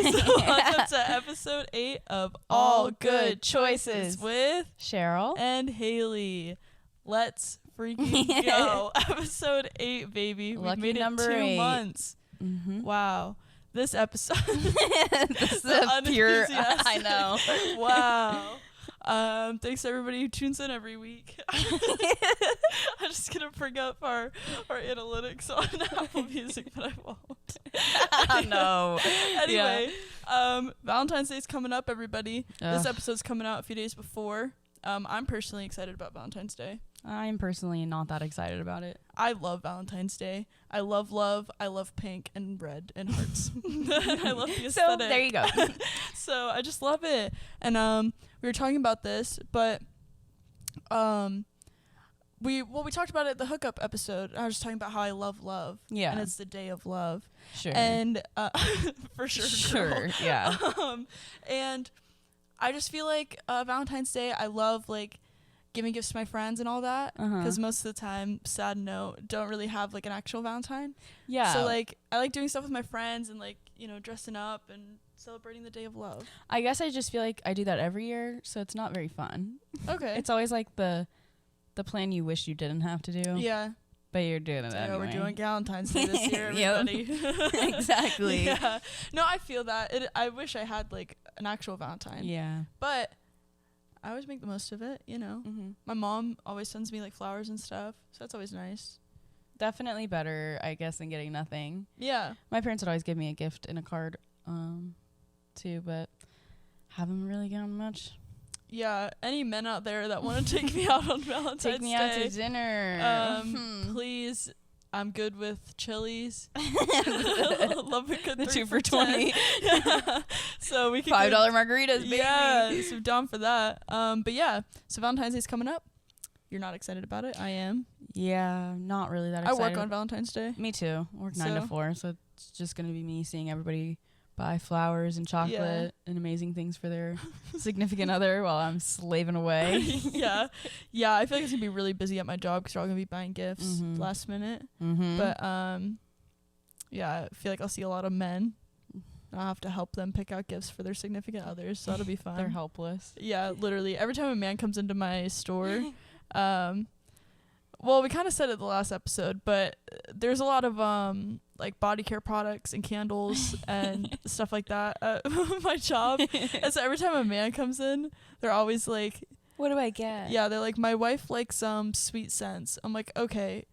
Welcome to episode 8 of All Good Choices with Cheryl and Haley. Let's freaking go. Episode 8, baby. Lucky We've made number it 2 8. months. Mm-hmm. Wow. This episode. This is a pure. I know. Wow. Thanks to everybody who tunes in every week. I'm just gonna bring up our analytics on Apple Music, but I won't. No. Anyway, Valentine's Day is coming up, everybody. Ugh. This episode's coming out a few days before. I'm personally excited about Valentine's Day. I'm personally not that excited about it. I love Valentine's Day. I love love. I love pink and red and hearts. I love the aesthetic. So there you go. So I just love it. And we were talking about this, but we talked about it at the hookup episode. I was just talking about how I love love. Yeah. And it's the day of love. Sure. And for sure. Sure. Yeah. And I just feel like Valentine's Day, I love like giving gifts to my friends and all that, because most of the time, sad note, don't really have like an actual Valentine. Yeah. So like I like doing stuff with my friends and like, you know, dressing up and celebrating the day of love. I guess I just feel like I do that every year, so it's not very fun. Okay. It's always like the plan you wish you didn't have to do. Yeah. But you're doing it anyway. We're doing Valentine's Day this year, everybody. Exactly. Yeah. No, I feel that. I wish I had like an actual Valentine. Yeah. But I always make the most of it, you know. Mm-hmm. My mom always sends me like flowers and stuff, so that's always nice. Definitely better, I guess, than getting nothing. Yeah. My parents would always give me a gift and a card, too, but haven't really gotten much. Yeah. Any men out there that want to take me out on Valentine's Day? Take me out to dinner. Please. I'm good with Chili's. Love a good The 3 2 for $20. Yeah. So we can $5 margaritas, baby. Yeah, so down for that. But yeah, so Valentine's Day's coming up. You're not excited about it? I am. Yeah, not really that excited. I work on Valentine's Day. Me too. I work 9 to 4, so it's just gonna be me seeing everybody buy flowers and chocolate and amazing things for their significant other while I'm slaving away. Yeah. I feel like it's gonna be really busy at my job because we're all gonna be buying gifts last minute. But yeah, I feel like I'll see a lot of men. I'll have to help them pick out gifts for their significant others, so that'll be fun. They're helpless. Yeah, literally. Every time a man comes into my store, well, we kind of said it the last episode, but there's a lot of like body care products and candles and stuff like that at my job. And so every time a man comes in, they're always like, what do I get? Yeah, they're like, my wife likes sweet scents. I'm like, okay.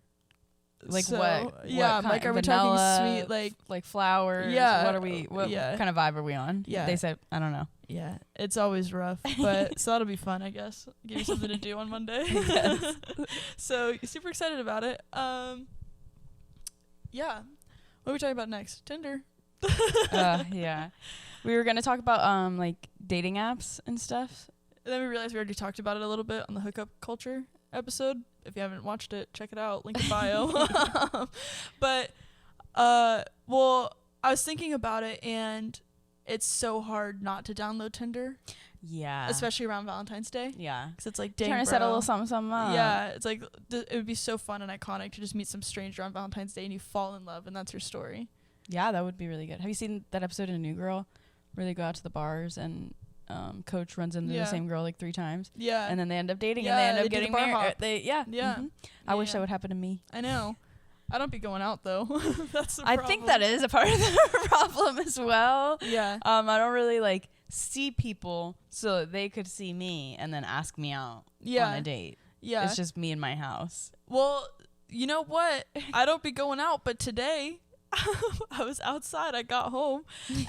Like so, what? Yeah, what like, are we vanilla, talking sweet, like flowers? Yeah. What are we? What kind of vibe are we on? Yeah. They said, I don't know. Yeah, it's always rough, but so that'll be fun, I guess. Give you something to do on Monday. Yes. So super excited about it. Yeah. What are we talking about next? Tinder. Yeah. We were gonna talk about like dating apps and stuff. And then we realized we already talked about it a little bit on the hookup culture episode. If you haven't watched it, check it out. Link in bio. But well, I was thinking about it, and it's so hard not to download Tinder. Yeah. Especially around Valentine's Day. Yeah. Because it's like, dang, trying to set a little something up. Yeah. It's like, it would be so fun and iconic to just meet some stranger on Valentine's Day and you fall in love, and that's your story. Yeah, that would be really good. Have you seen that episode in New Girl where they go out to the bars and Coach runs into the same girl like 3 times? Yeah. And then they end up dating and they end up getting married. Yeah. Mm-hmm. I wish that would happen to me. I know. I don't be going out though. That's the problem. I think that is a part of the problem as well. Yeah. I don't really like see people so they could see me and then ask me out on a date. Yeah. It's just me in my house. Well, you know what? I don't be going out, but today I was outside. I got home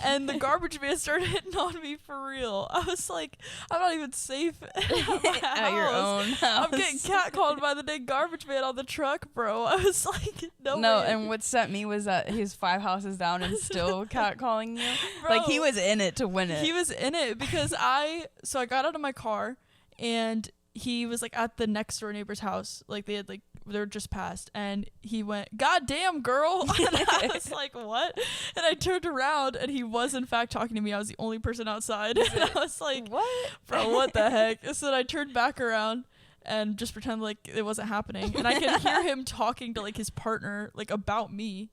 and the garbage man started hitting on me for real. I was like, I'm not even safe at my house. At your own house. I'm getting catcalled by the dang garbage man on the truck, bro. I was like, no way. And what set me was that he was 5 houses down and still catcalling you. Bro, like he was in it to win it. He was in it because I got out of my car and he was like at the next door neighbor's house. Like they were just passed, and he went, "God damn, girl." And I was like, what? And I turned around and he was in fact talking to me. I was the only person outside. And I was like, what? Bro, what the heck? So then I turned back around and just pretend like it wasn't happening. And I could hear him talking to like his partner like about me.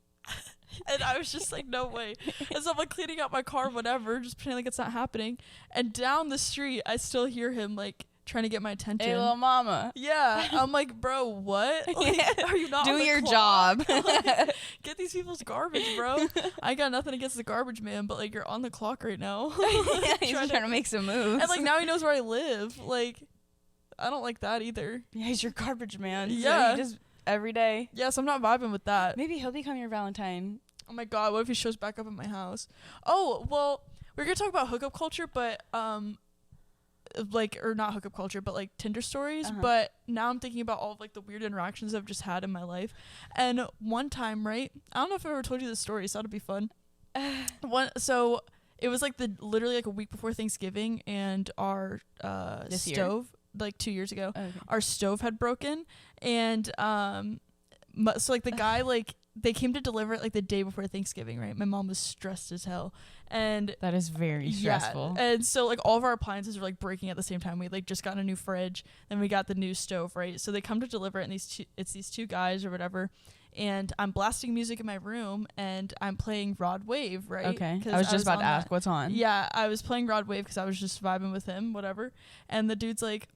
And I was just like, no way. And so I'm like cleaning out my car, whatever, just pretending like it's not happening. And down the street, I still hear him like trying to get my attention. Hey, little mama. Yeah. I'm like, bro, what? Like, are you not Do on the your clock? job. Like, get these people's garbage, bro. I got nothing against the garbage man, but like you're on the clock right now. Yeah, he's trying to make some moves. And like now he knows where I live. Like, I don't like that either. Yeah, he's your garbage man. Yeah. So he just every day. Yes, I'm not vibing with that. Maybe he'll become your Valentine. Oh my god, what if he shows back up at my house? Oh, well, we're gonna talk about hookup culture, but like, or not hookup culture, but like Tinder stories. But now I'm thinking about all of like the weird interactions I've just had in my life. And one time, right? I don't know if I ever told you this story, so it'll be fun. So it was like literally like a week before Thanksgiving, and our stove, like 2 years ago, our stove had broken, and so like the guy like they came to deliver it like the day before Thanksgiving, right? My mom was stressed as hell, and that is very stressful. Yeah, and so like all of our appliances were like breaking at the same time. We like just got a new fridge, then we got the new stove, right? So they come to deliver it, and it's these two guys or whatever. And I'm blasting music in my room, and I'm playing Rod Wave, right? Okay. I was just about to ask, what's on? Yeah, I was playing Rod Wave because I was just vibing with him, whatever. And the dude's like,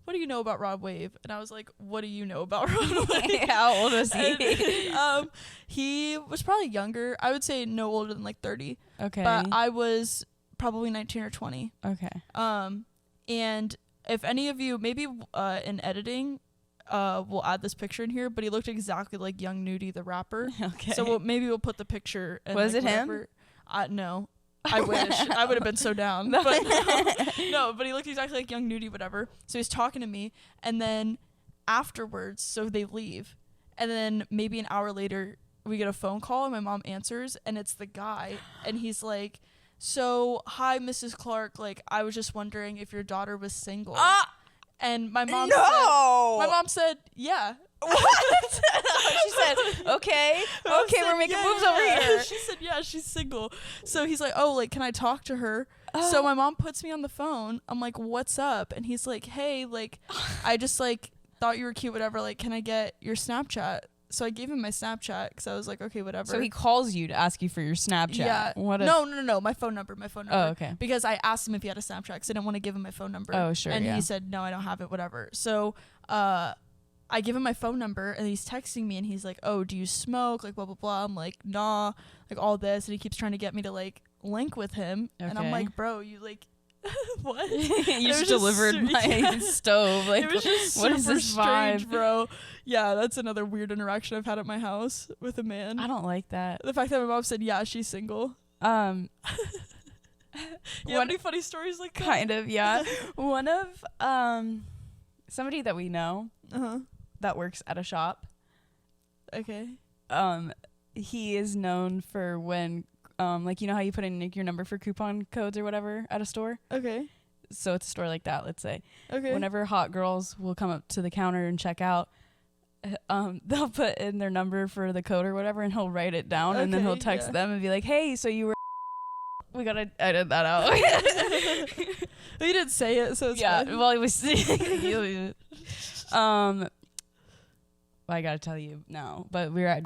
what do you know about Rod Wave? And I was like, what do you know about Rod Wave? How old was he? And, he was probably younger. I would say no older than like 30. Okay. But I was probably 19 or 20. Okay. And if any of you, maybe in editing, we'll add this picture in here, but he looked exactly like Young Nudie, the rapper. Okay. So maybe we'll put the picture. And was like it whatever. him? No. I wish. I would have been so down. But no, but he looked exactly like Young Nudie, whatever. So he's talking to me, and then afterwards, so they leave. And then maybe an hour later, we get a phone call, and my mom answers, and it's the guy. And he's like, so, hi, Mrs. Clark. Like, I was just wondering if your daughter was single. And my mom said, yeah. What? She said, okay, we're making moves over here. She said, yeah, she's single. So he's like, oh, like, can I talk to her? So my mom puts me on the phone. I'm like, what's up? And he's like, hey, like, I just, like, thought you were cute, whatever. Like, can I get your Snapchat? So I gave him my Snapchat because I was like, okay, whatever. So he calls you to ask you for your Snapchat. Yeah. No. My phone number. Oh, okay. Because I asked him if he had a Snapchat because I didn't want to give him my phone number. Oh, sure. And he said, no, I don't have it, whatever. So I give him my phone number, and he's texting me, and he's like, oh, do you smoke? Like, blah, blah, blah. I'm like, nah, like all this. And he keeps trying to get me to like link with him. Okay. And I'm like, bro, you like, what? You just delivered my stove. Like, it was just what is this strange, vibe, bro? Yeah, that's another weird interaction I've had at my house with a man. I don't like that. The fact that my mom said, yeah, she's single. You have any funny stories like that? Kind of, yeah. One of somebody that we know that works at a shop. Okay. He is known for when like, you know how you put in like, your number for coupon codes or whatever at a store? Okay. So it's a store like that, let's say. Okay. Whenever hot girls will come up to the counter and check out, they'll put in their number for the code or whatever, and he'll write it down, and then he'll text them and be like, hey, so you were... We gotta edit that out. He didn't say it, so it's fine. Well, he was... I gotta tell you now, but we were at...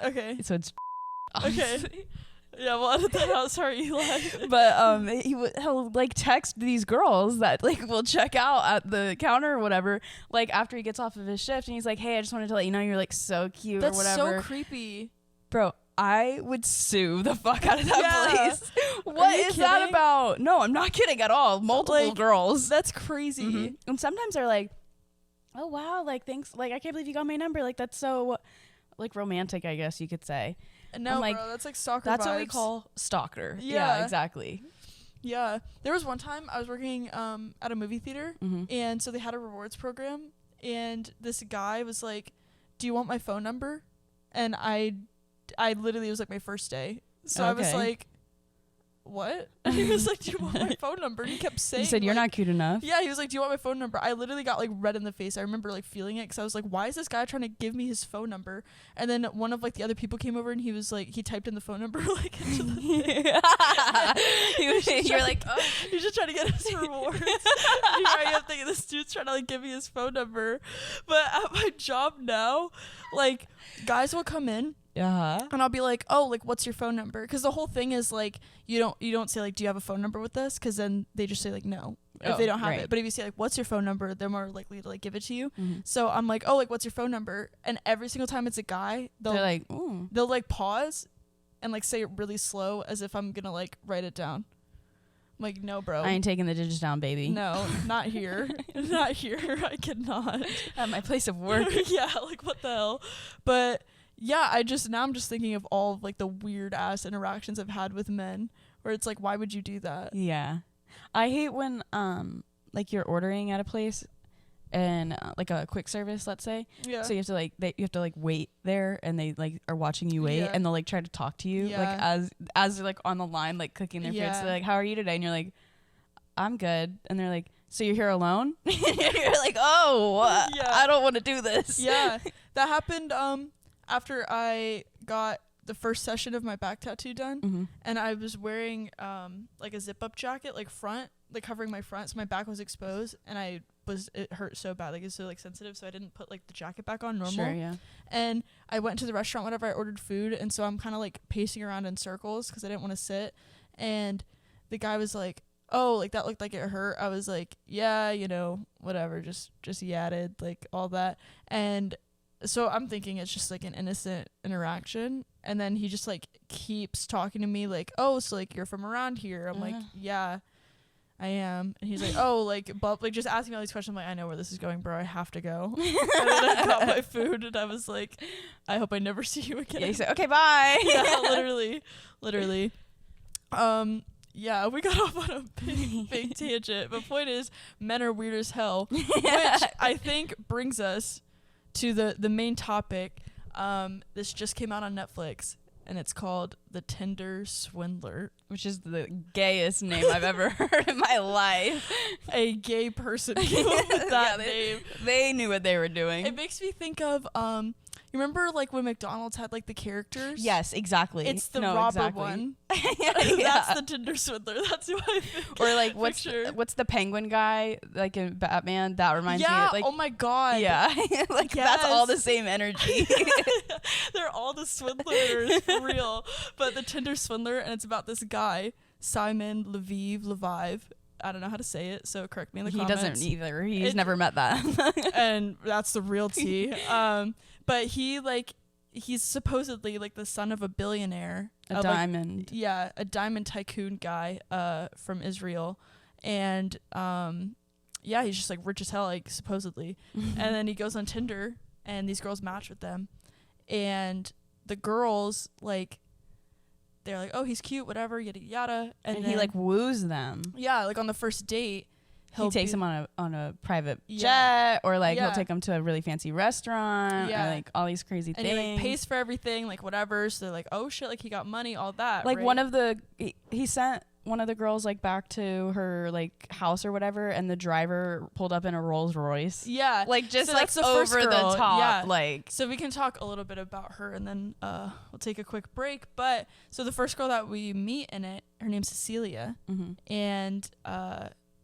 Okay. So it's... Okay. Yeah, we'll edit that out. Sorry, Eli. But he'll like text these girls that like will check out at the counter or whatever, like after he gets off of his shift, and he's like, hey, I just wanted to let you know you're like so cute or whatever. That's so creepy. Bro, I would sue the fuck out of that place. What is kidding? that about? No, I'm not kidding at all. Multiple girls. That's crazy. Mm-hmm. And sometimes they're like, oh wow, like thanks, like I can't believe you got my number. Like that's so like romantic, I guess you could say. No, like, bro, that's like stalker That's vibes. what we call stalker. Yeah, exactly. Yeah. There was one time I was working at a movie theater, and so they had a rewards program, and this guy was like, do you want my phone number? And I literally, it was like my first day. So I was like, what? And he was like, do you want my phone number? And he kept saying, you said you're not cute enough. Yeah, he was like, do you want my phone number? I literally got like red in the face. I remember like feeling it because I was like, why is this guy trying to give me his phone number? And then one of like the other people came over, and he was like, he typed in the phone number like into the thing. You're like, oh, he's just trying to get his rewards. Here I am thinking this dude's trying to like give me his phone number. But at my job now, like guys will come in And I'll be like, oh, like, what's your phone number? Because the whole thing is like, you don't say like, do you have a phone number with us? Because then they just say like, no, if they don't have it. But if you say like, what's your phone number, they're more likely to like give it to you. So I'm like, oh, like, what's your phone number? And every single time it's a guy, they're like, ooh. They'll like pause and like say it really slow as if I'm gonna like write it down. I'm like, no, bro, I ain't taking the digits down, baby. No, not here. Not here. I cannot. At my place of work. Yeah, like what the hell? But yeah, I'm just thinking of all of like the weird ass interactions I've had with men where it's like, why would you do that? Yeah. I hate when like you're ordering at a place and like a quick service, let's say. Yeah. So you have to wait there and they like are watching you wait and they'll like try to talk to you like as they're like on the line like clicking their food. So they're like, how are you today? And you're like, I'm good. And they're like, so you're here alone? You're like, oh, I don't want to do this. Yeah. That happened after I got the first session of my back tattoo done, and I was wearing like a zip up jacket, like front, like covering my front, so my back was exposed, and it hurt so bad, like it's so like sensitive, so I didn't put like the jacket back on normal. Sure, yeah. And I went to the restaurant whenever I ordered food, and so I'm kind of like pacing around in circles because I didn't want to sit, and the guy was like, oh, like that looked like it hurt. I was like, yeah, you know, whatever, just yadded, like all that. And so I'm thinking it's just like an innocent interaction, and then he just like keeps talking to me like, oh, so like you're from around here. I'm like, yeah, I am. And he's like, oh, like just asking me all these questions. I'm like, I know where this is going, bro. I have to go. And then I got my food, and I was like, I hope I never see you again. Yeah, he said, okay, bye. Yeah, literally. Yeah, we got off on a big tangent. But point is, men are weird as hell, which I think brings us to the main topic. This just came out on Netflix, and it's called The Tinder Swindler, which is the gayest name I've ever heard in my life. A gay person came up with that name. They knew what they were doing. It makes me think of you remember like when McDonald's had like the characters? Yes, exactly. It's the robber one. That's the Tinder Swindler. That's who I think. Or like what's the penguin guy like in Batman? That reminds me of like, oh my god. Yeah. Like that's all the same energy. They're all the swindlers for real. But the Tinder Swindler, and it's about this guy, Simon Leviv. I don't know how to say it, so correct me in the comments. He doesn't either. He's never met that. And that's the real tea. But he's supposedly like the son of a billionaire. A diamond. A diamond tycoon guy from Israel. And he's just like rich as hell, like supposedly. And then he goes on Tinder, and these girls match with them. And the girls, like, they're like, oh, he's cute, whatever, yada yada. And he like woos them. Yeah, like on the first date, he takes them on a private jet, or like he'll take them to a really fancy restaurant, or like all these crazy things. And he like pays for everything, like whatever. So they're like, oh shit, like he got money, all that. Like right? he sent one of the girls like back to her like house or whatever, and the driver pulled up in a Rolls Royce. Yeah, like just so like the over the top. Yeah. Like, so we can talk a little bit about her, and then we'll take a quick break. But so the first girl that we meet in it, her name's Cecilia, and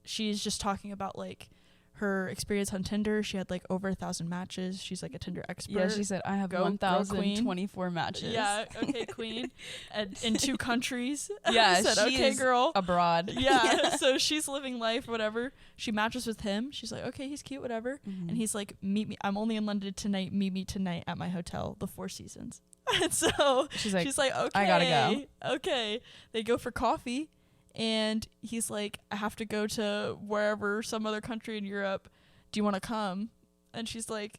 she's just talking about like her experience on Tinder. She had like over 1,000 matches. She's like a Tinder expert. Yeah, she said, I have 1,024 matches. Yeah, okay, queen. And in 2 countries. Yeah, said, okay, girl. Abroad. Yeah, so she's living life, whatever. She matches with him. She's like, okay, he's cute, whatever. And he's like, meet me. I'm only in London tonight. Meet me tonight at my hotel, the Four Seasons. And so she's like, okay, I gotta go. Okay. They go for coffee. And he's like, I have to go to wherever, some other country in Europe. Do you want to come? And she's like,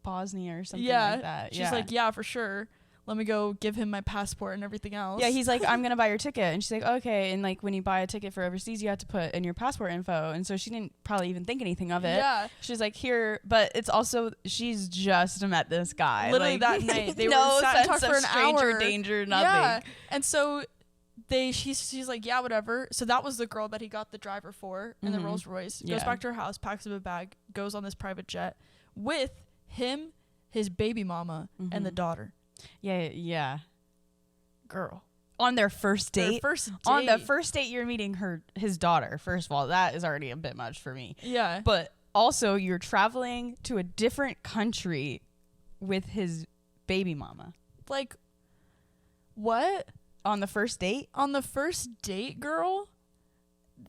Bosnia or something like that. She's like, yeah, for sure. Let me go give him my passport and everything else. Yeah, he's like, I'm going to buy your ticket. And she's like, okay. And like when you buy a ticket for overseas, you have to put in your passport info. And so she didn't probably even think anything of it. Yeah. She's like, here. But it's also, she's just met this guy. Literally like, that night. They were sat and talked for an stranger hour. Danger, nothing. Yeah. And so she's like, yeah, whatever. So that was the girl that he got the driver for in the Rolls Royce. Goes back to her house, packs up a bag, goes on this private jet with him, his baby mama, and the daughter. Yeah. Girl. On their first date? On the first date, you're meeting his daughter. First of all, that is already a bit much for me. Yeah. But also, you're traveling to a different country with his baby mama. Like, what? On the first date? On the first date, girl?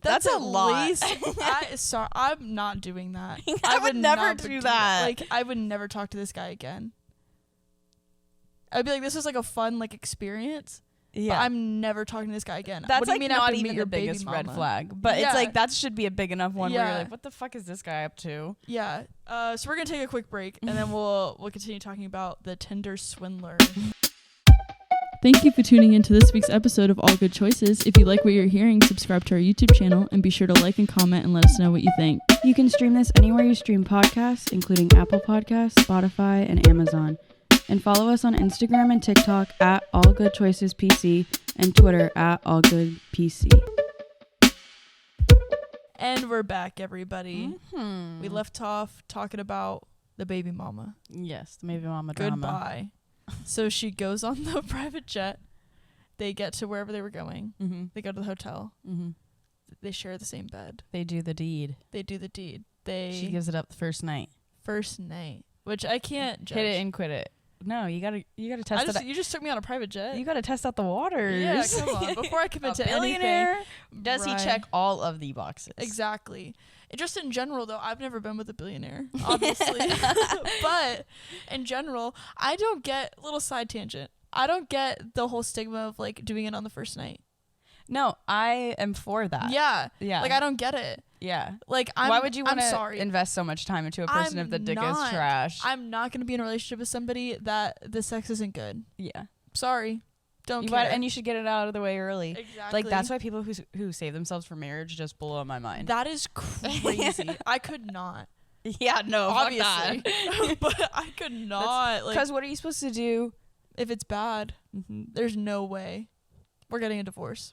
That's a lot. I'm not doing that. I would never not do that. Like, I would never talk to this guy again. I'd be like, this was like a fun like experience. Yeah. But I'm never talking to this guy again. That's what do like you mean not even the biggest red flag. But it's like that should be a big enough one where you're like, what the fuck is this guy up to? Yeah. So we're gonna take a quick break and then we'll continue talking about the Tinder Swindler. Thank you for tuning into this week's episode of All Good Choices. If you like what you're hearing, subscribe to our YouTube channel and be sure to like and comment and let us know what you think. You can stream this anywhere you stream podcasts, including Apple Podcasts, Spotify, and Amazon. And follow us on Instagram and TikTok at All Good Choices PC and Twitter at All Good PC. And we're back, everybody. Mm-hmm. We left off talking about the baby mama. Yes, the baby mama drama. Goodbye. So she goes on the private jet. They get to wherever they were going. Mm-hmm. They go to the hotel. Mm-hmm. They share the same bed. They do the deed. She gives it up the first night. Which I can't judge. Hit it and quit it. No, you gotta test it. You just took me on a private jet. You gotta test out the waters. Yeah, come on. Before I commit to anything. Does he check all of the boxes? Exactly. Just in general, though, I've never been with a billionaire, obviously. But in general, I don't get, little side tangent, I don't get the whole stigma of like doing it on the first night. No, I am for that. Yeah. Like, I don't get it. Yeah. Like, why would you want to invest so much time into a person if the dick is trash? I'm not going to be in a relationship with somebody that the sex isn't good. Yeah. Sorry. Don't care. And you should get it out of the way early. Exactly. Like, that's why people who save themselves for marriage just blow my mind. That is crazy. I could not. Yeah, no, obviously. But I could not. Because what are you supposed to do if it's bad? Mm-hmm. There's no way. We're getting a divorce.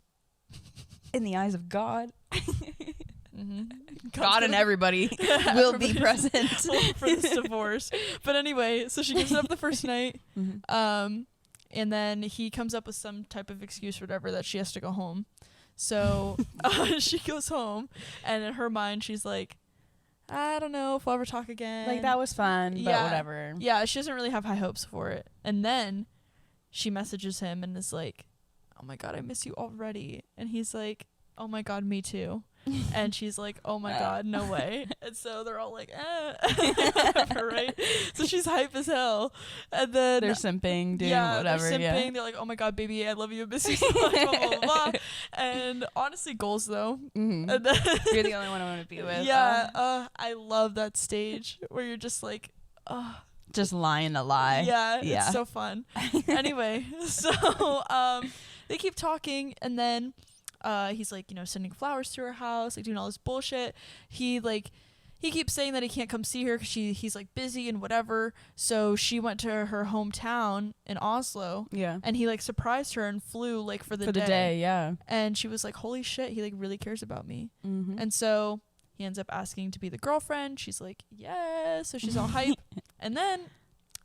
In the eyes of God. Mm-hmm. God and everybody will be present for this divorce. But anyway, so she gives it up the first night. Mm-hmm. And then he comes up with some type of excuse or whatever that she has to go home. So she goes home, and in her mind, she's like, I don't know if we'll ever talk again. Like, that was fun, but whatever. Yeah, she doesn't really have high hopes for it. And then she messages him and is like, oh my God, I miss you already. And he's like, oh my God, me too. And she's like, oh my God, no way. And so they're all like, right? So she's hype as hell. And then they're simping, doing whatever. They're simping. They're like, oh my God, baby, I love you, miss you so much, blah, blah, blah. And honestly, goals though. Mm-hmm. And then you're the only one I want to be with. Yeah, I love that stage where you're just like, just lying a lie. Yeah, it's so fun. Anyway, so they keep talking, and then he's like, sending flowers to her house, like doing all this bullshit. He keeps saying that he can't come see her because he's like busy and whatever. So she went to her hometown in Oslo. Yeah. And he like surprised her and flew like for the day. Yeah. And she was like, holy shit, he like really cares about me. Mm-hmm. And so he ends up asking to be the girlfriend. She's like, yes. So she's all hype. And then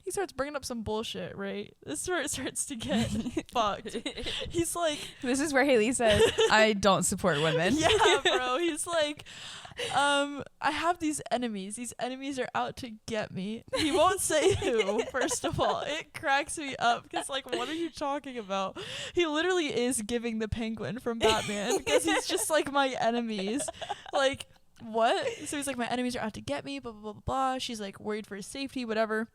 he starts bringing up some bullshit, right? This is where it starts to get fucked. He's like... This is where Haley says, I don't support women. Yeah, bro. He's like, I have these enemies. These enemies are out to get me. He won't say who, first of all. It cracks me up because, like, what are you talking about? He literally is giving the Penguin from Batman because he's just like, my enemies. Like, what? So he's like, my enemies are out to get me, blah, blah, blah, blah. She's like worried for his safety, whatever.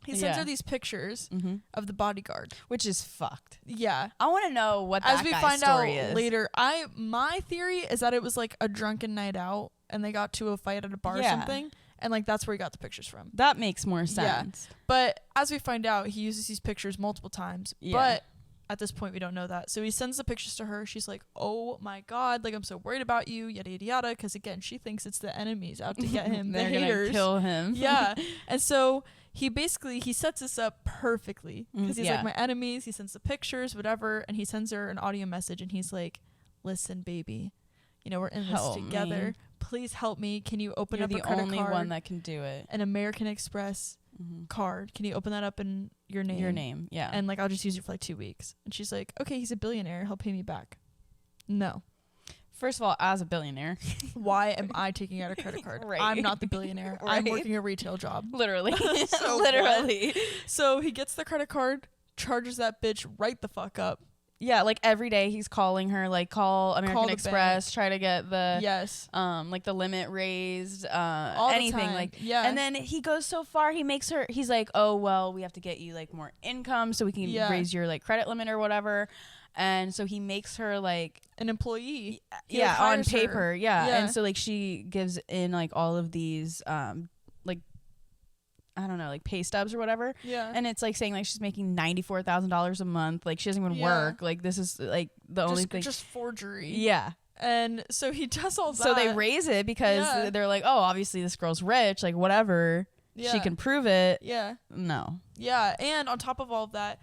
He sends her these pictures of the bodyguard, which is fucked. Yeah, I want to know what that guy's story is. Later. My theory is that it was like a drunken night out, and they got to a fight at a bar or something, and like that's where he got the pictures from. That makes more sense. Yeah. But as we find out, he uses these pictures multiple times. Yeah. But at this point, we don't know that. So he sends the pictures to her. She's like, oh my God, like I'm so worried about you, yada yada yada. Because again, she thinks it's the enemies out to get him. They're the haters. Gonna kill him. Yeah, and so. He sets this up perfectly because he's like, my enemies. He sends the pictures, whatever, and he sends her an audio message, and he's like, listen, baby, we're in this together. Please help me. Can you open up a credit card? You're the only one that can do it. An American Express card. Can you open that up in your name? Your name, yeah. And like, I'll just use it for like 2 weeks. And she's like, okay, he's a billionaire. He'll pay me back. No. First of all, as a billionaire, why am I taking out a credit card? Right. I'm not the billionaire. Right. I'm working a retail job. Literally. So he gets the credit card, charges that bitch right the fuck up. Yeah, like every day he's calling her, like call American the Express, bank. try to get the Yes. like the limit raised, All anything the time. like. Yeah. And then he goes so far, he's like, oh well, we have to get you like more income so we can raise your like credit limit or whatever. And so he makes her like an employee. He, yeah, like, on hires her. paper, yeah. Yeah. And so like she gives in like all of these like I don't know, like pay stubs or whatever. Yeah. And it's like saying like she's making $94,000 a month. Like she doesn't even work. Like this is like the only thing. Just forgery. Yeah. And so he does all that. So they raise it because they're like, oh, obviously this girl's rich. Like whatever. Yeah. She can prove it. Yeah. No. Yeah. And on top of all of that,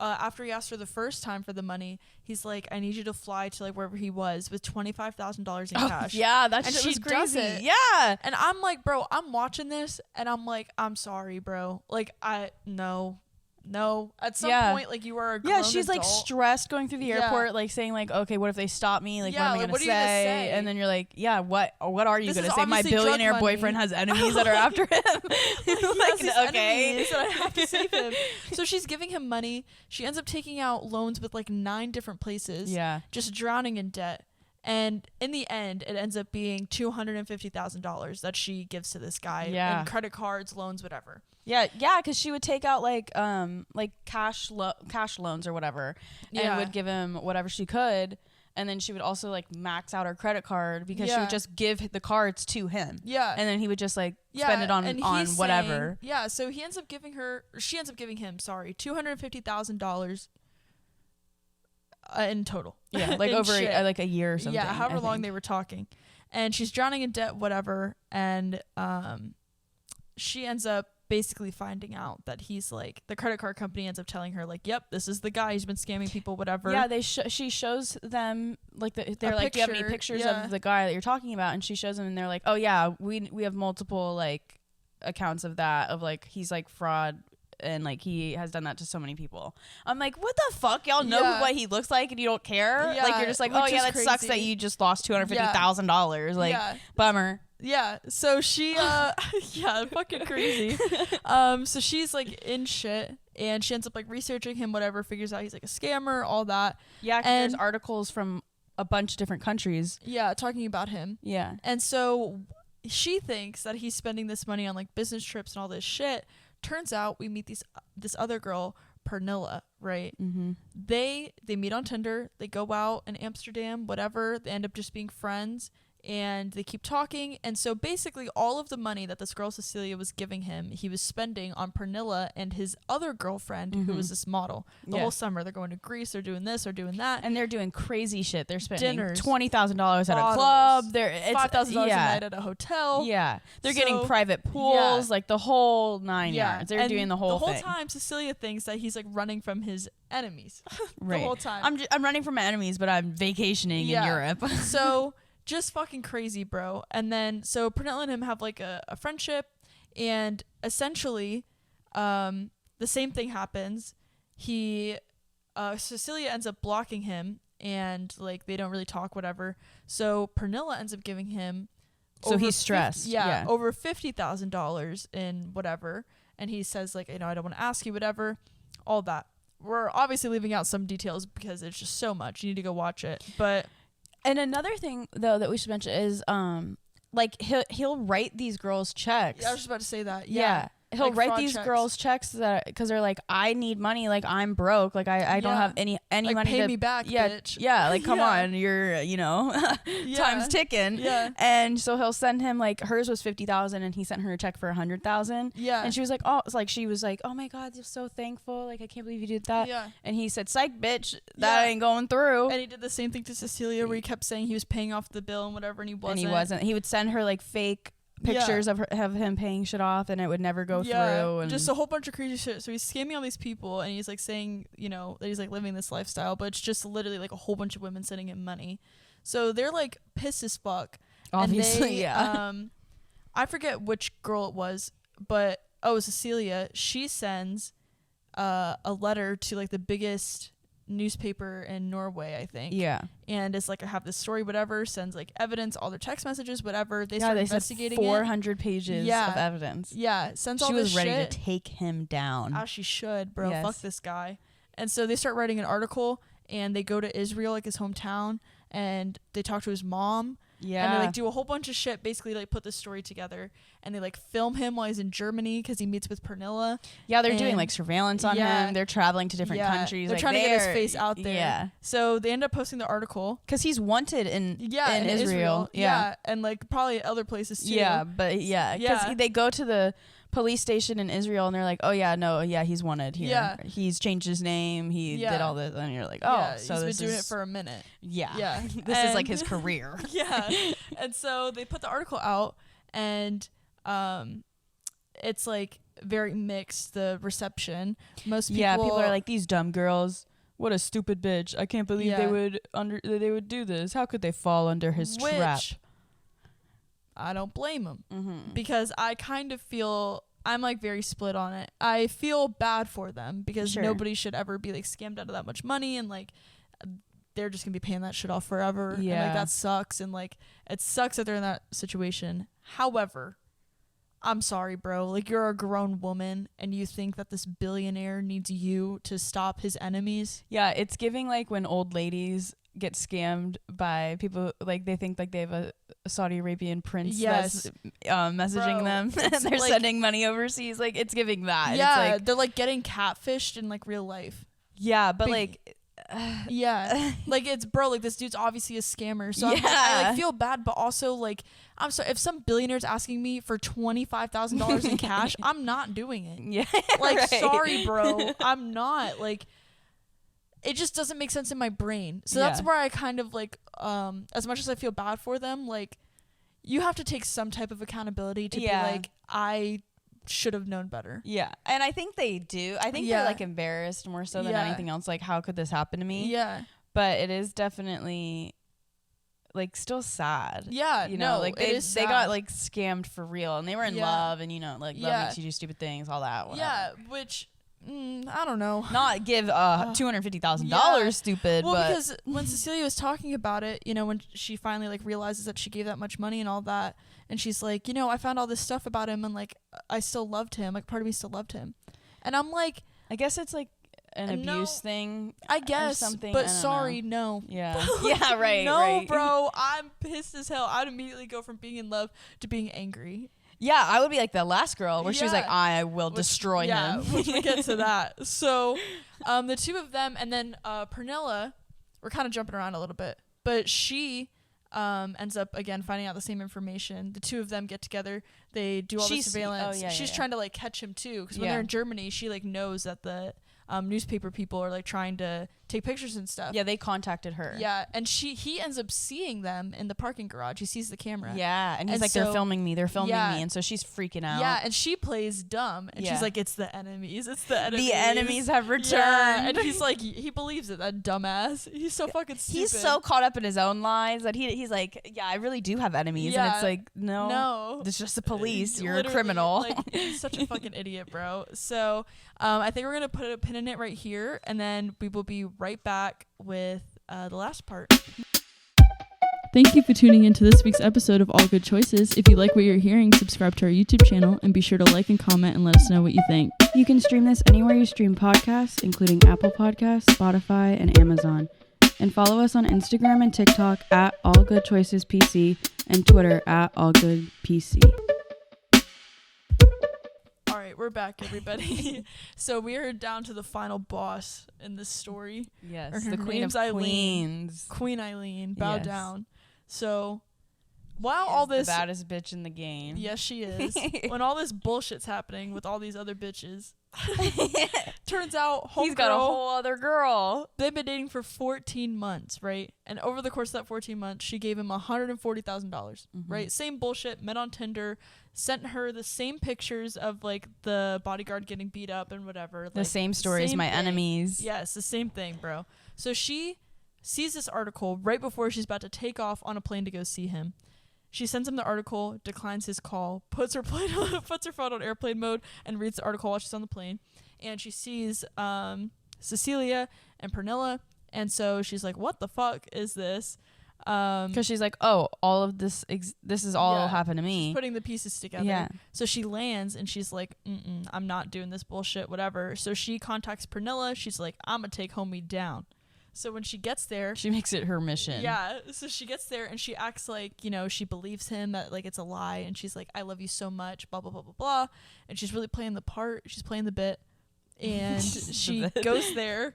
after he asked her the first time for the money, he's like, I need you to fly to like wherever he was with $25,000 in cash. Yeah, that and shit she was does crazy. it. Yeah. And I'm like, bro, I'm watching this and I'm like, I'm sorry, bro. Like, no. At some point, like, you are a grown she's like adult. stressed going through the airport, like saying like, okay, what if they stop me? Like, what am I gonna say? And then you're like, yeah, what are you gonna say? My billionaire boyfriend has enemies that are after him. Like, okay, that I have to save him. So she's giving him money. She ends up taking out loans with like 9 different places. Yeah, just drowning in debt. And in the end, it ends up being $250,000 that she gives to this guy in credit cards, loans, whatever. Yeah, because she would take out like cash loans or whatever, and would give him whatever she could, and then she would also like max out her credit card because she would just give the cards to him. Yeah, and then he would just like spend it on whatever. Saying, so she ends up giving him $250,000 in total. Yeah, like over like a year or something. Yeah, however long they were talking, and she's drowning in debt, whatever, and she ends up basically finding out that he's like, the credit card company ends up telling her like, yep, this is the guy who's been scamming people, whatever. Yeah, she shows them like they're like, do you have any pictures of the guy that you're talking about? And she shows them and they're like, oh yeah, we have multiple like accounts of that, of like he's like fraud and like he has done that to so many people. I'm like, what the fuck? Y'all know what he looks like and you don't care? Like you're just like, oh yeah, that crazy. Sucks that you just lost $250,000. Like bummer. Yeah, so she fucking crazy. So she's like in shit and she ends up like researching him, whatever, figures out he's like a scammer, all that. Yeah, and there's articles from a bunch of different countries. Yeah, talking about him. Yeah. And so she thinks that he's spending this money on like business trips and all this shit. Turns out we meet this other girl, Pernilla, right? Mm-hmm. They meet on Tinder. They go out in Amsterdam, whatever. They end up just being friends. And they keep talking, and so basically all of the money that this girl Cecilia was giving him, he was spending on Pernilla and his other girlfriend, who was this model. The whole summer they're going to Greece, they're doing this, they're doing that, and they're doing crazy shit. They're spending dinners, $20,000 at a club. They're $5,000 a night at a hotel. Yeah, they're getting private pools, like the whole 9 yards. They're doing the whole thing. The whole time, Cecilia thinks that he's like running from his enemies. The whole time, I'm running from my enemies, but I'm vacationing in Europe. So. Just fucking crazy, bro. And then so Pernilla and him have like a friendship, and essentially the same thing happens. Cecilia ends up blocking him, and like they don't really talk, whatever. So Pernilla ends up giving him he's stressed. Over $50,000 in whatever, and he says like, I don't want to ask you, whatever, all that. We're obviously leaving out some details because it's just so much. You need to go watch it. And another thing though that we should mention is like he'll write these girls checks. Yeah, I was just about to say that. Yeah. He'll like write these girls checks that because they're like, I need money, like I'm broke, like I don't have any like, money pay to me back, bitch. Yeah, like come on, you're time's ticking. Yeah. And so he'll send him like, hers was $50,000 and he sent her a check for $100,000. Yeah. And she was like, she was like, oh my god, I'm so thankful, like I can't believe you did that. Yeah. And he said, psych, bitch, that ain't going through. And he did the same thing to Cecilia where he kept saying he was paying off the bill and whatever, and he wasn't. And he wasn't. He would send her like fake pictures of him paying shit off, and it would never go through, and just a whole bunch of crazy shit. So he's scamming all these people, and he's like saying that he's like living this lifestyle, but it's just literally like a whole bunch of women sending him money. So they're like pissed as fuck. Obviously. I forget which girl it was, but Cecilia, she sends a letter to like the biggest newspaper in Norway, I think. Yeah. And it's like, I have this story, whatever, sends like evidence, all their text messages, whatever. They start investigating 400 pages of evidence. Yeah. Sends all this shit. She was ready to take him down. As she should, bro. Yes. Fuck this guy. And so they start writing an article, and they go to Israel, like his hometown, and they talk to his mom. Yeah. And they like do a whole bunch of shit, basically like put this story together, and they like film him while he's in Germany because he meets with Pernilla. Yeah, they're doing like surveillance on Yeah. him. They're traveling to different countries. They're like, trying to get his face out there. Yeah. So they end up posting the article. Because he's wanted in Israel. Yeah. And like probably other places too. Yeah, but yeah. Because they go to the police station in Israel and they're like, oh yeah, no, yeah, he's wanted here. Yeah. He's changed his name. He did all this. And you're like, oh, yeah, so he's this been doing is, it for a minute. Yeah. Yeah. This is like his career. Yeah. And so they put the article out, and it's like very mixed, the reception. Most people, people are like, these dumb girls. What a stupid bitch. I can't believe they would do this. How could they fall under his trap? I don't blame him, Mm-hmm. because I kind of feel I'm like very split on it. I feel bad for them because nobody should ever be like scammed out of that much money, and like they're just gonna be paying that shit off forever. Yeah. And like that sucks, and like it sucks that they're in that situation. However, I'm sorry, bro. Like, you're a grown woman and you think that this billionaire needs you to stop his enemies. Yeah, it's giving like when old ladies get scammed by people, like they think like they have a Saudi Arabian prince that's messaging Bro, them and they're like, sending money overseas. Like, it's giving that. Yeah, it's like, they're like getting catfished in like real life. yeah, but like yeah, like it's like this dude's obviously a scammer, so I like feel bad, but also like I'm sorry if some billionaire's asking me for $25,000 in cash, I'm not doing it. Yeah, like sorry, bro, I'm not. Like, it just doesn't make sense in my brain. So that's where I kind of like as much as I feel bad for them, like you have to take some type of accountability to be like, I should have known better. Yeah, and I think they do. I think they're like embarrassed more so than anything else. Like, how could this happen to me? Yeah, but it is definitely like still sad. Yeah, you know, like they sad. got like scammed for real, and they were in love, and you know, like love makes you do stupid things, all that. Whatever. Yeah, which I don't know. Not give $250,000 stupid. Well, but because when Cecilia was talking about it, you know, when she finally like realizes that she gave that much money and all that, and she's like, you know, I found all this stuff about him, and like I still loved him. Like, part of me still loved him, and I'm like, I guess it's like an abuse thing. I guess, or something. But sorry, no. Yeah. Yeah. Right. No, right. bro, I'm pissed as hell. I'd immediately go from being in love to being angry. Yeah, I would be like the last girl where she was like, I will destroy him. Yeah, which we get to that. So the two of them, and then Pernilla, we're kind of jumping around a little bit, but she ends up, again, finding out the same information. The two of them get together. They do all the surveillance. She's trying to, like, catch him, too, because when they're in Germany, she, like, knows that the newspaper people are, like, trying to take pictures and stuff. Yeah, they contacted her. Yeah, and he ends up seeing them in the parking garage. He sees the camera. Yeah, and he's like, they're filming me, and so she's freaking out. Yeah, and she plays dumb, and she's like, it's the enemies. The enemies have returned. Yeah, and he's like, he believes it, that dumbass. He's so fucking stupid. He's so caught up in his own lies that he's like, yeah, I really do have enemies. And it's like, no, it's just the police. You're a criminal. Like, he's such a fucking idiot, bro. So I think we're going to put a pin in it right here, and then we will be right back with the last part. Thank you for tuning into this week's episode of All Good Choices. If you like what you're hearing, subscribe to our YouTube channel and be sure to like and comment and let us know what you think. You can stream this anywhere you stream podcasts, including Apple Podcasts, Spotify, and Amazon. And follow us on Instagram and TikTok at All Good Choices PC and Twitter at All Good PC. All right, we're back, everybody. So we are down to the final boss in this story. Yes, her the queen of queens. Queen Eileen, bow down. So while all this, the baddest bitch in the game. Yes, she is. When all this bullshit's happening with all these other bitches, turns out he's got a whole other girl. They've been dating for 14 months, right? And over the course of that 14 months, she gave him $140,000, right? Same bullshit, met on Tinder, sent her the same pictures of like the bodyguard getting beat up and whatever. The same stories, my enemies. Yes, the same thing, bro. So she sees this article right before she's about to take off on a plane to go see him. She sends him the article, declines his call, puts her phone on airplane mode, and reads the article while she's on the plane. And she sees Cecilia and Pernilla, and so she's like, "What the fuck is this?" Because she's like, oh, all of this this is all happened to me. She's putting the pieces together. Yeah. So she lands and she's like, I'm not doing this bullshit, whatever. So she contacts Pernilla. She's like, I'm going to take homie down. So when she gets there, she makes it her mission. Yeah. So she gets there and she acts like, you know, she believes him that like it's a lie. And she's like, I love you so much, blah, blah, blah, blah, blah. And she's really playing the part. She's playing the bit. And she goes there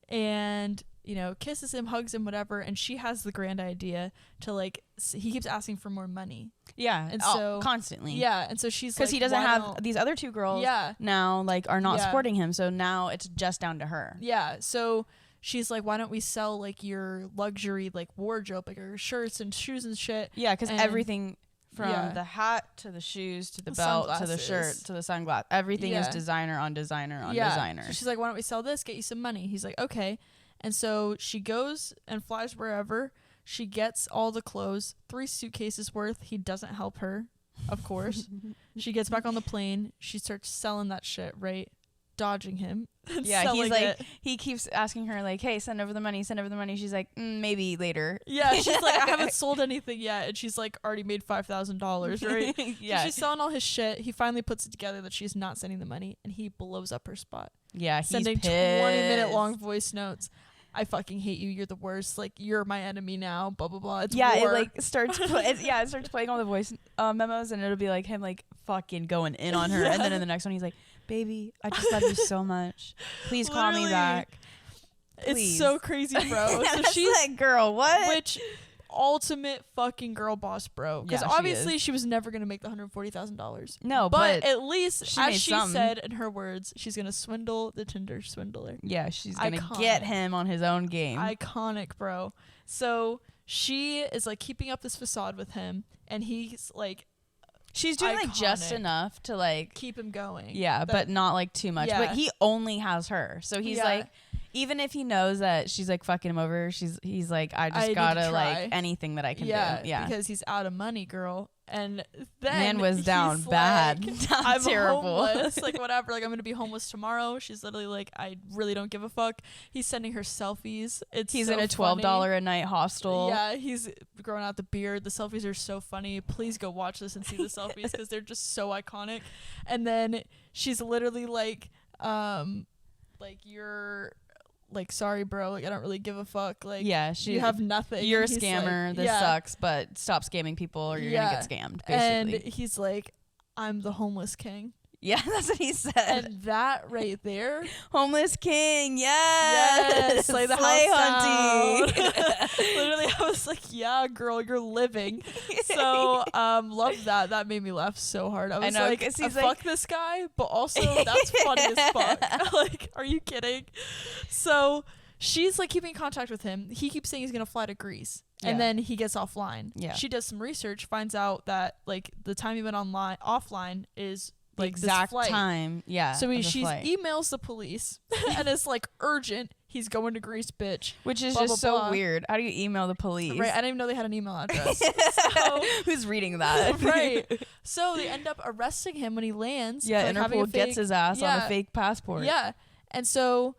and, you know, kisses him, hugs him, whatever. And she has the grand idea to like, he keeps asking for more money. Yeah. And so constantly. Yeah. And so she's like, because he doesn't have these other 2 girls now, like, are not supporting him. So now it's just down to her. Yeah. So she's like, why don't we sell like your luxury like wardrobe, like your shirts and shoes and shit? Yeah, because everything from the hat to the shoes to the belt to the shirt to the sunglasses, everything is designer on designer on designer. So she's like, why don't we sell this, get you some money? He's like, okay. And so she goes and flies wherever. She gets all the clothes, 3 suitcases worth. He doesn't help her, of course. She gets back on the plane. She starts selling that shit, right? Dodging him. Yeah, he's like, he keeps asking her like, hey, send over the money. She's like, maybe later. Yeah, she's like, I haven't sold anything yet. And she's like, already made $5,000, right? Yeah. So she's selling all his shit. He finally puts it together that she's not sending the money, and he blows up her spot. Yeah, he's sending pissed. 20-minute long voice notes. I fucking hate you. You're the worst. Like, you're my enemy now. Blah, blah, blah. It's war. It like starts it starts playing all the voice memos, and it'll be like him like fucking going in on her. And then in the next one he's like, baby, I just love you so much. Please call me back. Please. It's so crazy, bro. So she's like, girl, what? Which ultimate fucking girl boss, bro. Because obviously she was never gonna make the $140,000. No, but at least, as she something. said in her words, she's gonna swindle the Tinder swindler. Yeah, she's gonna get him on his own game. Iconic, bro. So she is like keeping up this facade with him, and he's like, she's doing like just enough to like keep him going. Yeah, but not like too much. But he only has her, so he's like, even if he knows that she's like fucking him over, he's like, I just gotta like anything that I can do. Yeah, because he's out of money, girl. And then man was down bad. Like, I'm terrible. Homeless, like whatever. Like I'm gonna be homeless tomorrow. She's literally like, I really don't give a fuck. He's sending her selfies. He's so in a $12 a night hostel. Yeah, he's growing out the beard. The selfies are so funny. Please go watch this and see the selfies because they're just so iconic. And then she's literally like you're. Like, sorry, bro. Like, I don't really give a fuck. Like, you have nothing. You're a scammer. Like, this sucks, but stop scamming people or you're going to get scammed, basically. And he's like, I'm the homeless king. Yeah, that's what he said. And that right there. Homeless king. Yes. Slay the Slay house hunting. Literally, I was like, yeah, girl, you're living. So, love that. That made me laugh so hard. I was like, fuck this guy, but also that's funny as fuck. Like, are you kidding? So she's like keeping in contact with him. He keeps saying he's going to fly to Greece. And then he gets offline. Yeah. She does some research, finds out that like the time he went offline is like exact time. Yeah. So she emails the police and it's like urgent. He's going to Greece, bitch. Which is just so weird. How do you email the police? Right. I didn't even know they had an email address. So, who's reading that? Right. So they end up arresting him when he lands. Yeah. Interpol gets his ass on a fake passport. Yeah. And so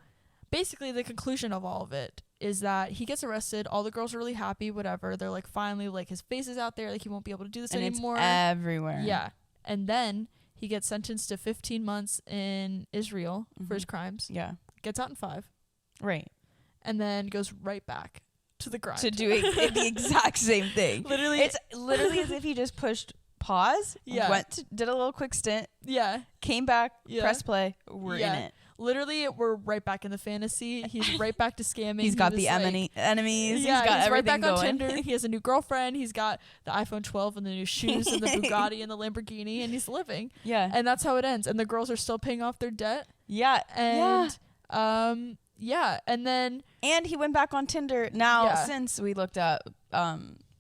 basically the conclusion of all of it is that he gets arrested. All the girls are really happy, whatever. They're like, finally, like his face is out there. Like he won't be able to do this anymore. It's everywhere. Yeah. And then he gets sentenced to 15 months in Israel for his crimes. Yeah. Gets out in 5. Right. And then goes right back to the grind. To do the exact same thing. Literally. It's literally as if he just pushed pause, did a little quick stint, came back, pressed play, we're in it. Literally, we're right back in the fantasy. He's right back to scamming. He's got the enemies. Yeah, he's got he's everything right back going. on Tinder. He has a new girlfriend. He's got the iPhone 12 and the new shoes and the Bugatti and the Lamborghini, and he's living. Yeah. And that's how it ends. And the girls are still paying off their debt. Yeah. And and then he went back on Tinder. Now, since we looked up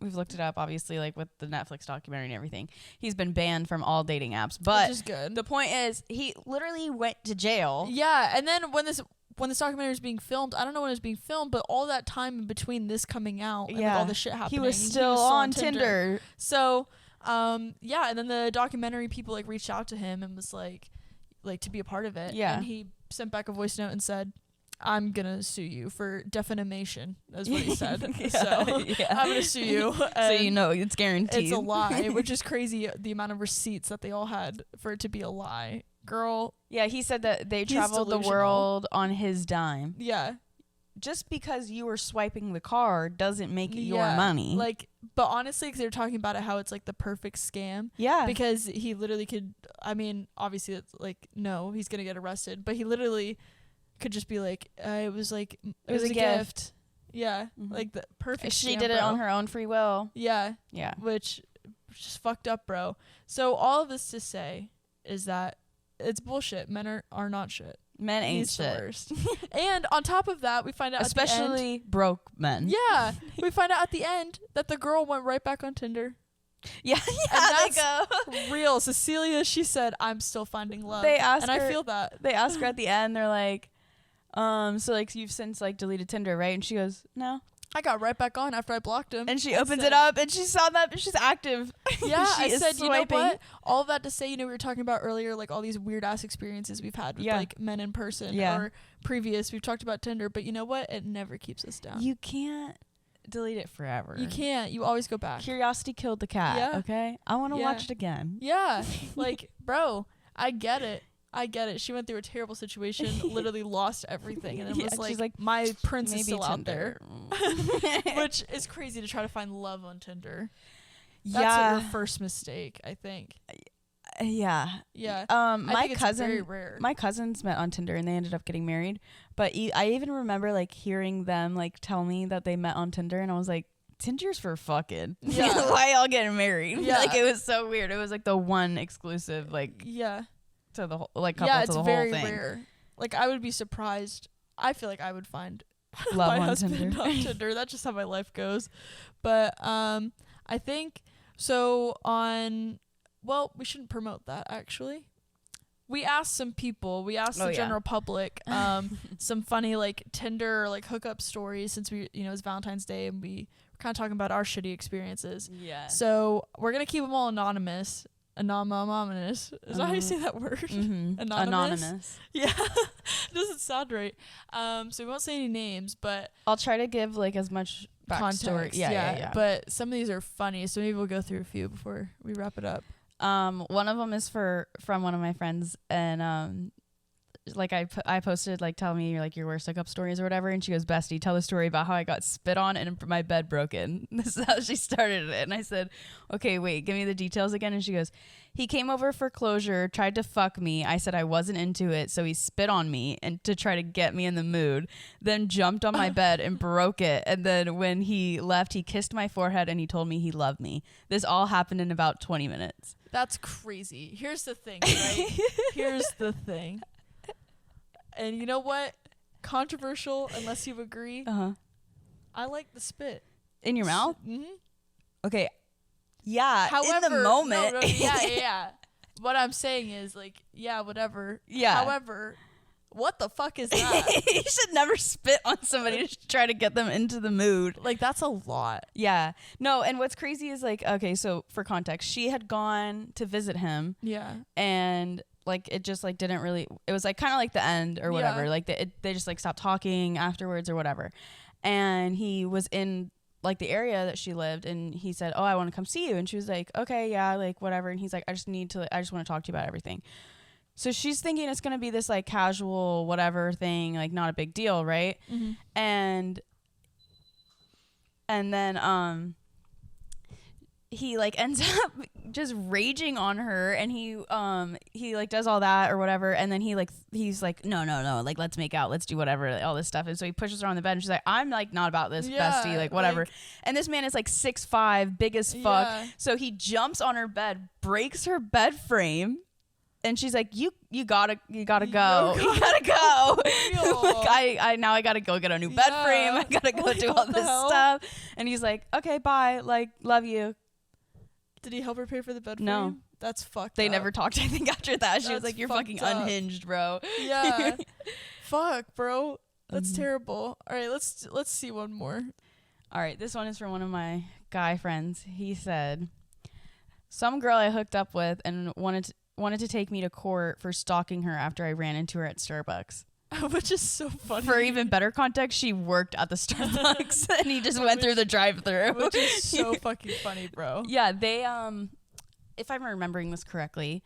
we've looked it up, obviously, like with the Netflix documentary and everything. He's been banned from all dating apps. But which is good. The point is, he literally went to jail. Yeah, and then when this documentary was being filmed, I don't know when it was being filmed, but all that time in between this coming out and all the shit happening, he was still on Tinder. So, and then the documentary people like reached out to him and was like to be a part of it. Yeah. And he sent back a voice note and said, I'm gonna sue you for defamation, is what he said. Yeah, So yeah. I'm gonna sue you. So you know it's guaranteed. It's a lie, which is crazy. The amount of receipts that they all had for it to be a lie. Girl. Yeah, he said that they He's traveled the delusional. world on his dime. Yeah. Just because you were swiping the card doesn't make it your Yeah, money. Like, but honestly, because they were talking about it, how it's like the perfect scam. Yeah. Because he literally could, I mean, obviously it's like, no, he's going to get arrested, but he literally could just be like, it was a gift. Yeah. Mhm. Like the perfect She scam, did it bro. on her own free will. Yeah. Yeah. Which just fucked up, bro. So all of this to say is that it's bullshit. Men are not shit. Men ain't He's the shit. worst. And on top of that, we find out at the end, Especially broke men. yeah, we find out at the end that the girl went right back on Tinder. Yeah, And they go. Real. Cecilia, she said, I'm still finding love. They asked and her, I feel that. They ask her at the end, they're like, so like you've since like deleted Tinder, right? And she goes, no. I got right back on after I blocked him. And she I opens said- it up and she saw that she's active. Yeah, She I is said, you know swiping. what? All of that to say, we were talking about earlier, like all these weird ass experiences we've had with Yeah. like men in person Yeah. or previous. We've talked about Tinder, but you know what? It never keeps us down. You can't delete it forever. You can't. You always go back. Curiosity killed the cat. Yeah. Okay, I want to Yeah. watch it again. Yeah. Like, bro, I get it. She went through a terrible situation, literally lost everything, and then Yeah, was she's like, like, my prince is Maybe still out there. Tinder. Which is crazy to try to find love on Tinder. That's Yeah. your first mistake, I think. Yeah. Yeah. My I think it's very cousin, rare. my cousins met on Tinder and they ended up getting married. But I even remember like hearing them like tell me that they met on Tinder, and I was like, Tinder's for fucking. Yeah. Why y'all getting married? Yeah. Like it was so weird. It was like the one exclusive like Yeah. to the whole like couple Yeah, to it's the very whole thing. rare. Like, I would be surprised. I feel like I would find Love my on husband Tinder. on Tinder. That's just how my life goes. But I think so we shouldn't promote that actually. We asked some people, the general public, some funny like Tinder or like hookup stories since it's Valentine's Day and we were kind of talking about our shitty experiences. Yeah. So we're going to keep them all anonymous. Anonymous. Is that how you say that word? Mm-hmm. Anonymous. Yeah. It doesn't sound right. So we won't say any names, but I'll try to give like as much backstory. context. Yeah. But some of these are funny, so maybe we'll go through a few before we wrap it up. One of them is from one of my friends, and like I posted like tell me your worst hookup stories or whatever, and she goes, bestie, tell the story about how I got spit on and my bed broke in. This is how she started it. And I said, okay, wait, give me the details again. And she goes, he came over for closure, tried to fuck me. I said I wasn't into it, so he spit on me and to try to get me in the mood, then jumped on my bed and broke it. And then when he left, he kissed my forehead and he told me he loved me. This all happened in about 20 minutes. That's crazy. Here's the thing, right? Here's the thing. And you know what? Controversial, unless you agree. I like the spit. In your mouth? Mm-hmm. Okay. Yeah. However, in the moment. no, yeah. What I'm saying is like, yeah, whatever. Yeah. However, what the fuck is that? You should never spit on somebody to try to get them into the mood. Like, that's a lot. Yeah. No, and what's crazy is like, okay, so for context, she had gone to visit him Yeah. and like it just like didn't really, it was like kind of like the end or whatever. Yeah. Like they just like stopped talking afterwards or whatever. And he was in like the area that she lived and he said, oh, I want to come see you. And she was like, okay, yeah, like whatever. And he's like, I just want to talk to you about everything. So she's thinking it's going to be this like casual whatever thing, like not a big deal, right? Mm-hmm. And then he like ends up just raging on her and he like does all that or whatever, and then he's like no, like let's make out, let's do whatever, like, all this stuff. And so he pushes her on the bed and she's like, I'm like not about this, bestie, like whatever. Like, and this man is like 6'5", big as fuck. Yeah. So he jumps on her bed, breaks her bed frame. And she's like, you gotta go. You gotta go. Like I gotta go get a new bed frame. I gotta go do all this stuff. And he's like, okay, bye. Like, love you. Did he help her pay for the bed frame? No. That's fucked They up. never talked, I think, after that. She was That's like, you're fucked fucking up. unhinged, bro. Yeah. Fuck, bro. That's Mhm. terrible. All right, let's see one more. All right, this one is from one of my guy friends. He said, some girl I hooked up with and wanted to take me to court for stalking her after I ran into her at Starbucks. Which is so funny. For even better context, she worked at the Starbucks and he just went through the drive-thru. Which is so fucking funny, bro. Yeah, they if I'm remembering this correctly,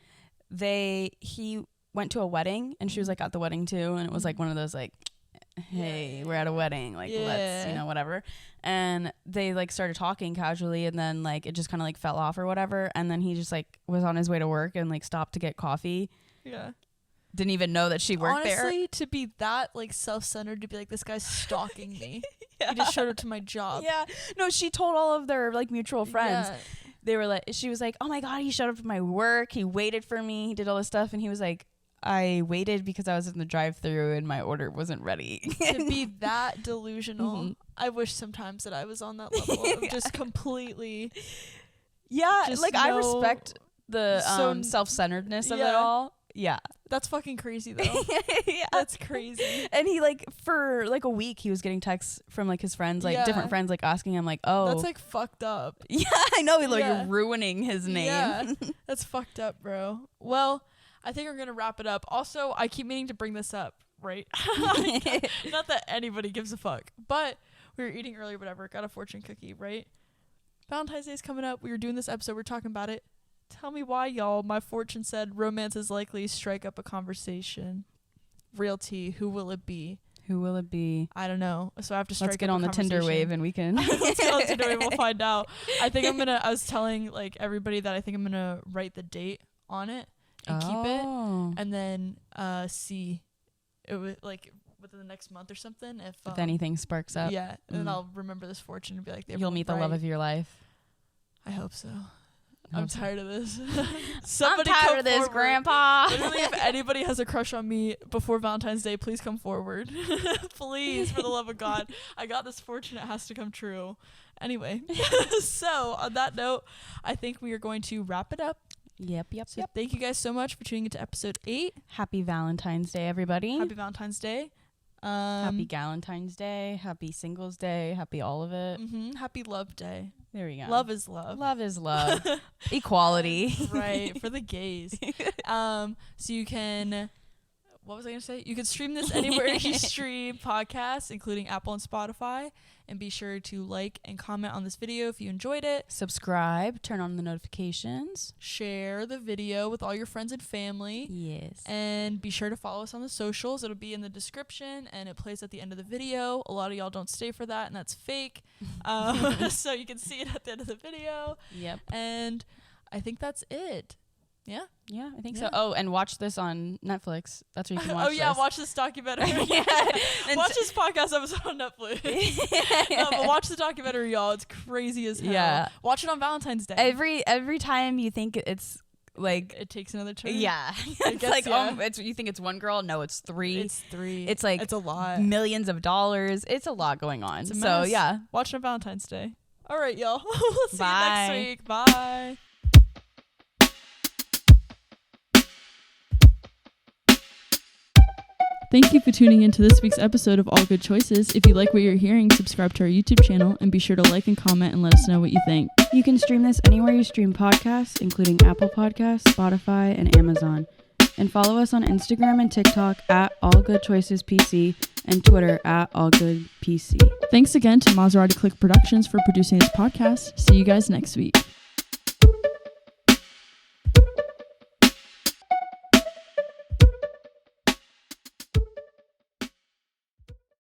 he went to a wedding and she was like at the wedding too, and it was like one of those like, hey, we're at a wedding, like let's, whatever. And they like started talking casually, and then like it just kind of like fell off or whatever, and then he just like was on his way to work and like stopped to get coffee. Yeah. Didn't even know that she worked there. Honestly, to be that like self-centered, to be like, this guy's stalking me. He just showed up to my job. Yeah. No, she told all of their like mutual friends. Yeah. They were like, she was like, oh my God, he showed up at my work. He waited for me. He did all this stuff. And he was like, I waited because I was in the drive-thru and my order wasn't ready. To be that delusional, I wish sometimes that I was on that level of just completely. Yeah, just like I respect the self-centeredness of it all. Yeah. That's fucking crazy though. Yeah. That's crazy. And he like for like a week he was getting texts from like his friends, like different friends, like asking him like, oh, that's like fucked up. Yeah, I know. Like you're ruining his name. Yeah, that's fucked up, bro. Well, I think we're gonna wrap it up. Also, I keep meaning to bring this up, right? Not that anybody gives a fuck, but we were eating earlier, whatever. Got a fortune cookie, right? Valentine's Day is coming up. We were doing this episode. We're talking about it. Tell me why, y'all. My fortune said romance is likely. Strike up a conversation. Real tea. Who will it be? Who will it be? I don't know. So I have to strike. Let's get on the Tinder wave and we can. Let's get on the Tinder wave. We'll find out. I think I'm gonna. I was telling like everybody that I think I'm gonna write the date on it and keep it, and then see it would like within the next month or something if anything sparks up. Yeah, and then I'll remember this fortune and be like, you'll meet the love of your life. I hope so. I'm tired of this. I'm tired of this, forward. Grandpa. Literally, if anybody has a crush on me before Valentine's Day, please come forward. Please, for the love of God. I got this fortune. It has to come true. Anyway, so on that note, I think we are going to wrap it up. Yep. So thank you guys so much for tuning into episode 8. Happy Valentine's Day, everybody. Happy Valentine's Day. Happy Galentine's Day. Happy Singles Day. Happy all of it. Happy Love Day. There we go. Love is love. Love is love. Equality. Right, for the gays. So you can, what was I going to say? You can stream this anywhere you stream podcasts, including Apple and Spotify. And be sure to like and comment on this video if you enjoyed it. Subscribe. Turn on the notifications. Share the video with all your friends and family. Yes. And be sure to follow us on the socials. It'll be in the description and it plays at the end of the video. A lot of y'all don't stay for that and that's fake. So you can see it at the end of the video. Yep. And I think that's it. Yeah? Yeah, I think so. Oh, and watch this on Netflix. That's where you can watch this. Watch this documentary. Watch this podcast episode on Netflix. But watch the documentary, y'all. It's crazy as hell. Yeah. Watch it on Valentine's Day. Every time you think it's like it takes another turn. Yeah. It's like you think it's one girl. No, it's 3. It's 3. It's like it's a lot. Millions of dollars. It's a lot going on. So yeah. Watch it on Valentine's Day. All right, y'all. We'll see you next week. Bye. Thank you for tuning into this week's episode of All Good Choices. If you like what you're hearing, subscribe to our YouTube channel and be sure to like and comment and let us know what you think. You can stream this anywhere you stream podcasts, including Apple Podcasts, Spotify, and Amazon. And follow us on Instagram and TikTok at AllGoodChoicesPC and Twitter at AllGoodPC. Thanks again to Maserati Click Productions for producing this podcast. See you guys next week.